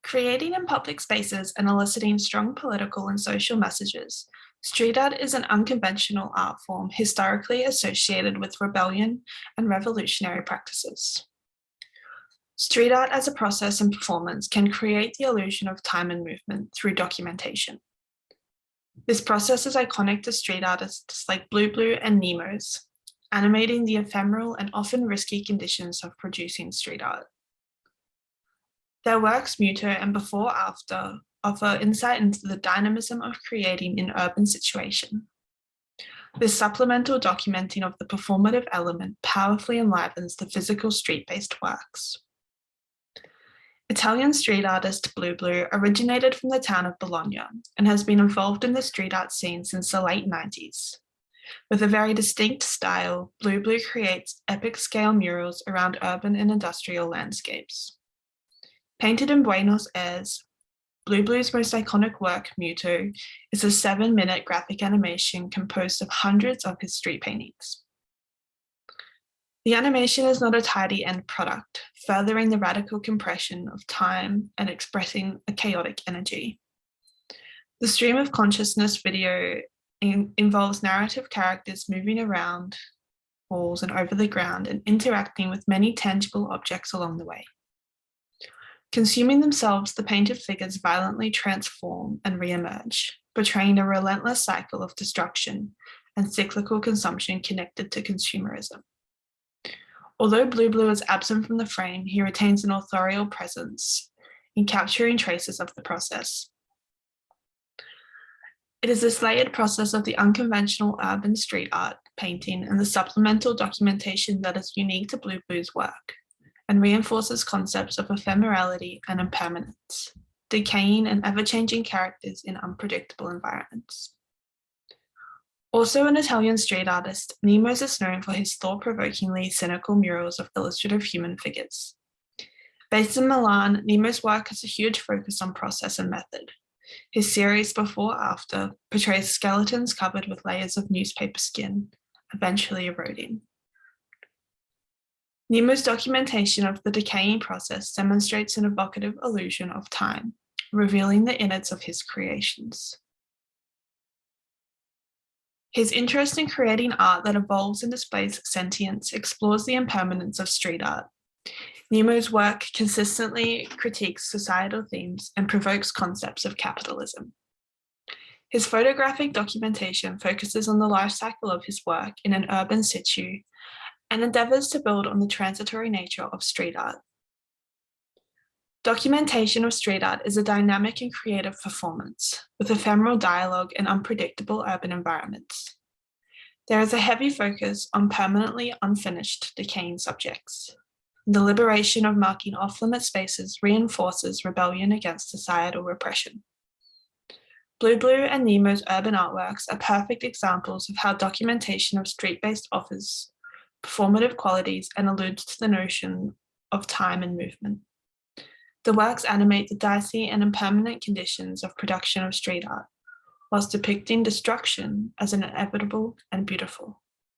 Creating in public spaces and eliciting strong political and social messages, street art is an unconventional art form historically associated with rebellion and revolutionary practices. Street art as a process and performance can create the illusion of time and movement through documentation. This process is iconic to street artists like Blu Blu and Nemo's, animating the ephemeral and often risky conditions of producing street art. Their works Muto and Before After offer insight into the dynamism of creating in urban situation. This supplemental documenting of the performative element powerfully enlivens the physical street-based works. Italian street artist Blu Blu originated from the town of Bologna and has been involved in the street art scene since the late 90s. With a very distinct style, Blu Blu creates epic-scale murals around urban and industrial landscapes. Painted in Buenos Aires, Blu Blu's most iconic work, Muto, is a 7-minute graphic animation composed of hundreds of his street paintings. The animation is not a tidy end product, furthering the radical compression of time and expressing a chaotic energy. The stream of consciousness video involves narrative characters moving around walls and over the ground and interacting with many tangible objects along the way. Consuming themselves, the painted figures violently transform and re-emerge, portraying a relentless cycle of destruction and cyclical consumption connected to consumerism. Although Blu Blu is absent from the frame, he retains an authorial presence in capturing traces of the process. It is this layered process of the unconventional urban street art painting and the supplemental documentation that is unique to Blu Blu's work and reinforces concepts of ephemerality and impermanence, decaying and ever-changing characters in unpredictable environments. Also an Italian street artist, Nemo's is known for his thought-provokingly cynical murals of illustrative human figures. Based in Milan, Nemo's work has a huge focus on process and method. His series Before After portrays skeletons covered with layers of newspaper skin, eventually eroding. Nemo's documentation of the decaying process demonstrates an evocative illusion of time, revealing the innards of his creations. His interest in creating art that evolves and displays sentience explores the impermanence of street art. Nemo's work consistently critiques societal themes and provokes concepts of capitalism. His photographic documentation focuses on the life cycle of his work in an urban situ and endeavors to build on the transitory nature of street art. Documentation of street art is a dynamic and creative performance with ephemeral dialogue and unpredictable urban environments. There is a heavy focus on permanently unfinished, decaying subjects. The liberation of marking off-limit spaces reinforces rebellion against societal repression. Blu Blu and Nemo's urban artworks are perfect examples of how documentation of street-based offers performative qualities and alludes to the notion of time and movement. The works animate the dicey and impermanent conditions of production of street art, whilst depicting destruction as inevitable and beautiful.